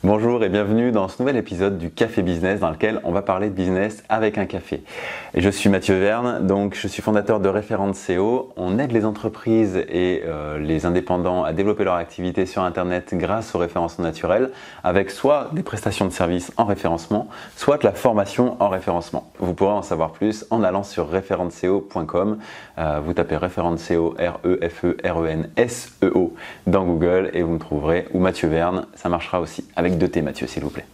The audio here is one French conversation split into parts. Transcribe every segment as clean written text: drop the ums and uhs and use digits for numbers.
Bonjour et bienvenue dans ce nouvel épisode du Café Business dans lequel on va parler de business avec un café. Et je suis Mathieu Verne, donc je suis fondateur de Référente SEO. On aide les entreprises et les indépendants à développer leur activité sur Internet grâce au référencement naturel avec soit des prestations de services en référencement, soit de la formation en référencement. Vous pourrez en savoir plus en allant sur referenteseo.com. Vous tapez Référente SEO, R-E-F-E-R-E-N-S-E-O dans Google et vous me trouverez, ou Mathieu Verne, ça marchera aussi. Avec 2T Mathieu s'il vous plaît.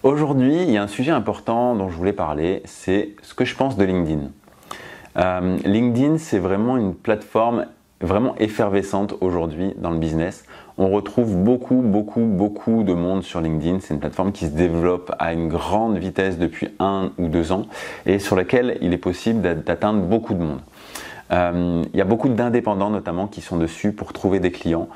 Aujourd'hui, il y a un sujet important dont je voulais parler, c'est ce que je pense de LinkedIn. LinkedIn, c'est vraiment une plateforme vraiment effervescente aujourd'hui dans le business. On retrouve beaucoup de monde sur LinkedIn. C'est une plateforme qui se développe à une grande vitesse depuis 1 ou 2 ans et sur laquelle il est possible d'atteindre beaucoup de monde. Il y a beaucoup d'indépendants notamment qui sont dessus pour trouver des clients.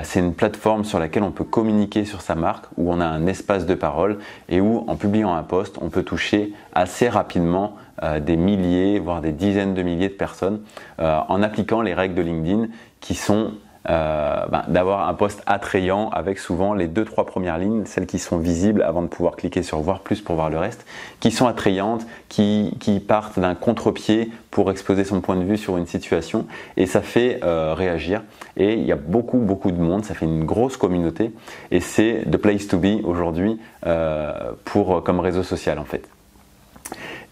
C'est une plateforme sur laquelle on peut communiquer sur sa marque, où on a un espace de parole et où en publiant un post, on peut toucher assez rapidement des milliers, voire des dizaines de milliers de personnes en appliquant les règles de LinkedIn qui sont d'avoir un post attrayant avec souvent les 2-3 premières lignes, celles qui sont visibles avant de pouvoir cliquer sur voir plus pour voir le reste, qui sont attrayantes, qui partent d'un contre-pied pour exposer son point de vue sur une situation et ça fait réagir et il y a beaucoup de monde, ça fait une grosse communauté et c'est the place to be aujourd'hui comme réseau social en fait.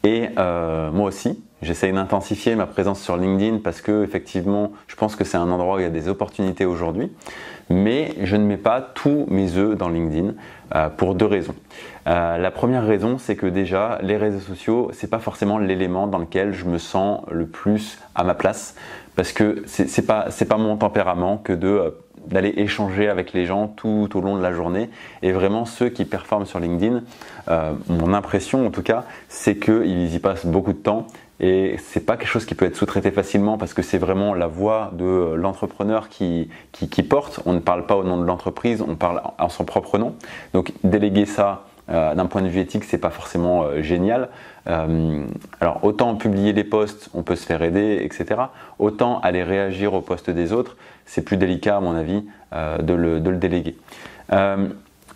Et moi aussi, j'essaye d'intensifier ma présence sur LinkedIn parce que effectivement, je pense que c'est un endroit où il y a des opportunités aujourd'hui, mais je ne mets pas tous mes œufs dans LinkedIn pour 2 raisons. La première raison, c'est que déjà, les réseaux sociaux, c'est pas forcément l'élément dans lequel je me sens le plus à ma place parce que c'est pas mon tempérament que d'aller échanger avec les gens tout au long de la journée et vraiment ceux qui performent sur LinkedIn, mon impression en tout cas, c'est qu'ils y passent beaucoup de temps et c'est pas quelque chose qui peut être sous-traité facilement parce que c'est vraiment la voix de l'entrepreneur qui porte. On ne parle pas au nom de l'entreprise, on parle en son propre nom. Donc déléguer ça d'un point de vue éthique, c'est pas forcément génial. Alors autant publier les posts, on peut se faire aider, etc. Autant aller réagir aux posts des autres, c'est plus délicat à mon avis de le déléguer.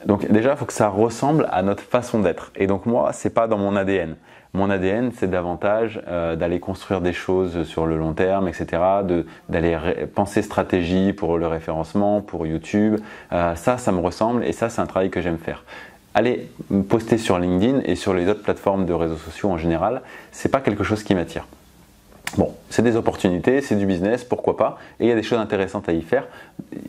Donc déjà, il faut que ça ressemble à notre façon d'être. Et donc moi, c'est pas dans mon ADN. Mon ADN, c'est davantage d'aller construire des choses sur le long terme, etc. D'aller penser stratégie pour le référencement, pour YouTube. Ça me ressemble et ça, c'est un travail que j'aime faire. Aller poster sur LinkedIn et sur les autres plateformes de réseaux sociaux en général, c'est pas quelque chose qui m'attire. Bon, c'est des opportunités, c'est du business, pourquoi pas, et il y a des choses intéressantes à y faire,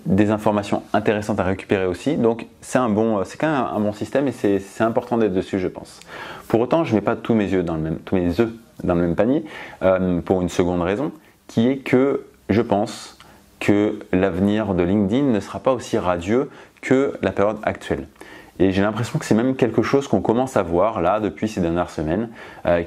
des informations intéressantes à récupérer aussi, donc c'est quand même un bon système et c'est important d'être dessus, je pense. Pour autant, je ne mets pas tous mes œufs dans le même panier, pour une seconde raison, qui est que je pense que l'avenir de LinkedIn ne sera pas aussi radieux que la période actuelle. Et j'ai l'impression que c'est même quelque chose qu'on commence à voir là depuis ces dernières semaines,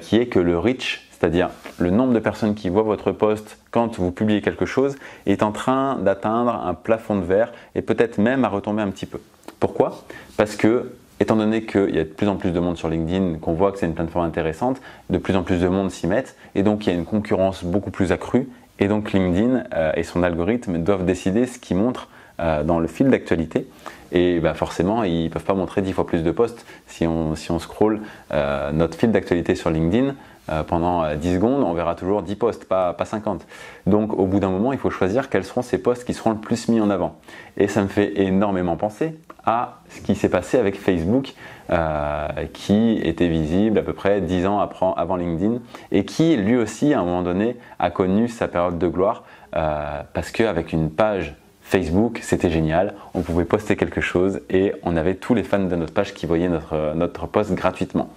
qui est que le reach, c'est-à-dire le nombre de personnes qui voient votre post quand vous publiez quelque chose, est en train d'atteindre un plafond de verre et peut-être même à retomber un petit peu. Pourquoi ? Parce que, étant donné qu'il y a de plus en plus de monde sur LinkedIn, qu'on voit que c'est une plateforme intéressante, de plus en plus de monde s'y mettent et donc il y a une concurrence beaucoup plus accrue et donc LinkedIn et son algorithme doivent décider ce qu'ils montrent dans le fil d'actualité. Et forcément, ils ne peuvent pas montrer 10 fois plus de posts si on scrolle notre fil d'actualité sur LinkedIn. Pendant 10 secondes, on verra toujours 10 posts, pas 50. Donc au bout d'un moment, il faut choisir quels seront ces posts qui seront le plus mis en avant. Et ça me fait énormément penser à ce qui s'est passé avec Facebook, qui était visible à peu près 10 ans avant LinkedIn et qui lui aussi à un moment donné a connu sa période de gloire parce qu'avec une page Facebook, c'était génial, on pouvait poster quelque chose et on avait tous les fans de notre page qui voyaient notre post gratuitement.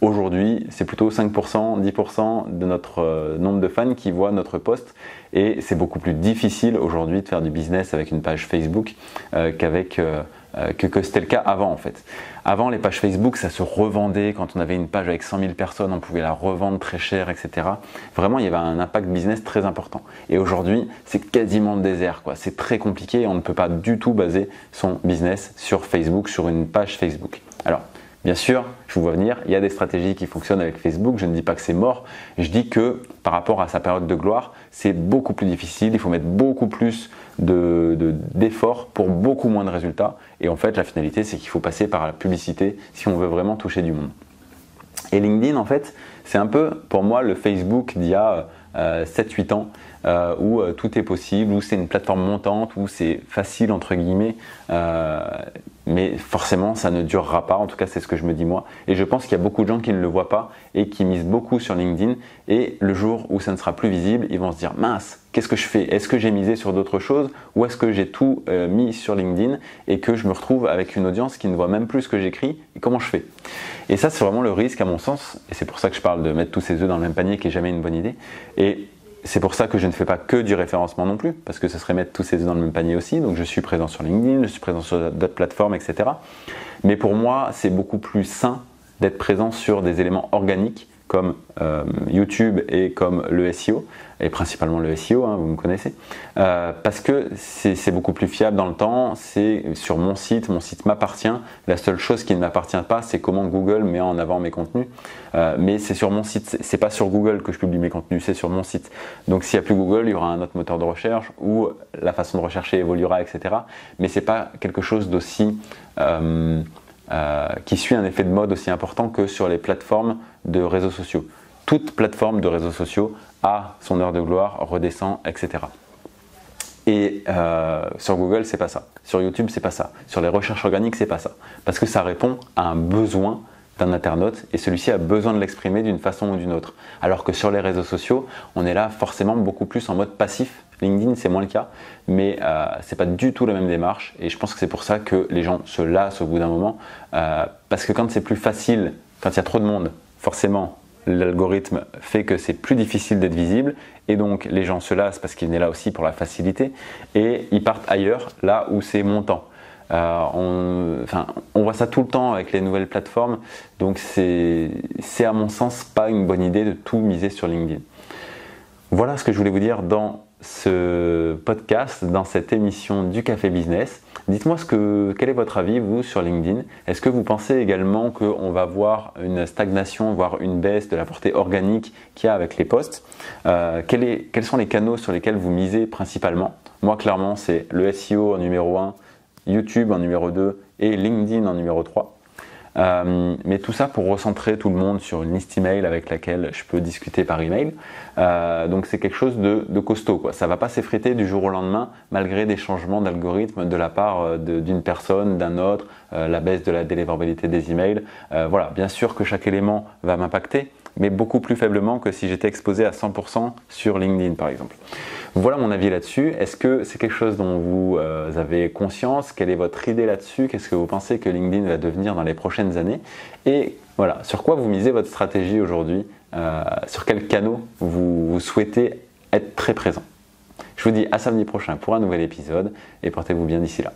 Aujourd'hui, c'est plutôt 5%, 10% de notre nombre de fans qui voient notre post et c'est beaucoup plus difficile aujourd'hui de faire du business avec une page Facebook que c'était le cas avant en fait. Avant, les pages Facebook, ça se revendait. Quand on avait une page avec 100 000 personnes, on pouvait la revendre très cher, etc. Vraiment, il y avait un impact business très important. Et aujourd'hui, c'est quasiment le désert, quoi. C'est très compliqué et on ne peut pas du tout baser son business sur Facebook, sur une page Facebook. Alors, Bien sûr, je vous vois venir, il y a des stratégies qui fonctionnent avec Facebook, je ne dis pas que c'est mort, je dis que par rapport à sa période de gloire, c'est beaucoup plus difficile, il faut mettre beaucoup plus d'efforts pour beaucoup moins de résultats. Et en fait, la finalité, c'est qu'il faut passer par la publicité si on veut vraiment toucher du monde. Et LinkedIn, en fait, c'est un peu pour moi le Facebook d'il y a 7-8 ans, où tout est possible, où c'est une plateforme montante, où c'est facile entre guillemets, mais forcément ça ne durera pas, en tout cas c'est ce que je me dis moi, et je pense qu'il y a beaucoup de gens qui ne le voient pas et qui misent beaucoup sur LinkedIn, et le jour où ça ne sera plus visible, ils vont se dire mince, qu'est-ce que je fais? Est-ce que j'ai misé sur d'autres choses, ou est-ce que j'ai tout mis sur LinkedIn et que je me retrouve avec une audience qui ne voit même plus ce que j'écris, et comment je fais? Et ça c'est vraiment le risque à mon sens, et c'est pour ça que je parle de mettre tous ses œufs dans le même panier, qui n'est jamais une bonne idée. Et c'est pour ça que je ne fais pas que du référencement non plus, parce que ce serait mettre tous ses œufs dans le même panier aussi. Donc je suis présent sur LinkedIn, je suis présent sur d'autres plateformes, etc. Mais pour moi, c'est beaucoup plus sain d'être présent sur des éléments organiques comme YouTube et comme le SEO, et principalement le SEO, hein, vous me connaissez, parce que c'est beaucoup plus fiable dans le temps, c'est sur mon site m'appartient, la seule chose qui ne m'appartient pas, c'est comment Google met en avant mes contenus, mais c'est sur mon site, c'est pas sur Google que je publie mes contenus, c'est sur mon site. Donc s'il n'y a plus Google, il y aura un autre moteur de recherche, où la façon de rechercher évoluera, etc. Mais c'est pas quelque chose d'aussi... qui suit un effet de mode aussi important que sur les plateformes de réseaux sociaux. Toute plateforme de réseaux sociaux a son heure de gloire, redescend, etc. Et sur Google, c'est pas ça. Sur YouTube, c'est pas ça. Sur les recherches organiques, c'est pas ça. Parce que ça répond à un besoin d'un internaute et celui-ci a besoin de l'exprimer d'une façon ou d'une autre. Alors que sur les réseaux sociaux, on est là forcément beaucoup plus en mode passif. LinkedIn, c'est moins le cas, mais c'est pas du tout la même démarche et je pense que c'est pour ça que les gens se lassent au bout d'un moment, parce que quand c'est plus facile, quand il y a trop de monde, forcément l'algorithme fait que c'est plus difficile d'être visible et donc les gens se lassent parce qu'ils venaient là aussi pour la facilité et ils partent ailleurs, là où c'est montant. On voit ça tout le temps avec les nouvelles plateformes, donc c'est à mon sens pas une bonne idée de tout miser sur LinkedIn. Voilà ce que je voulais vous dire dans ce podcast, dans cette émission du Café Business. Dites-moi quel est votre avis, vous, sur LinkedIn. Est-ce que vous pensez également qu'on va voir une stagnation, voire une baisse de la portée organique qu'il y a avec les posts? Quels sont les canaux sur lesquels vous misez principalement? Moi, clairement, c'est le SEO en numéro 1, YouTube en numéro 2 et LinkedIn en numéro 3. Mais tout ça pour recentrer tout le monde sur une liste email avec laquelle je peux discuter par email. Donc c'est quelque chose de costaud, quoi. Ça ne va pas s'effriter du jour au lendemain malgré des changements d'algorithme de la part d'une personne, d'un autre, la baisse de la délivrabilité des emails. Voilà, bien sûr que chaque élément va m'impacter, mais beaucoup plus faiblement que si j'étais exposé à 100% sur LinkedIn par exemple. Voilà mon avis là-dessus. Est-ce que c'est quelque chose dont vous avez conscience? Quelle est votre idée là-dessus? Qu'est-ce que vous pensez que LinkedIn va devenir dans les prochaines années? Et voilà, sur quoi vous misez votre stratégie aujourd'hui? Sur quels canaux vous souhaitez être très présent? Je vous dis à samedi prochain pour un nouvel épisode et portez-vous bien d'ici là.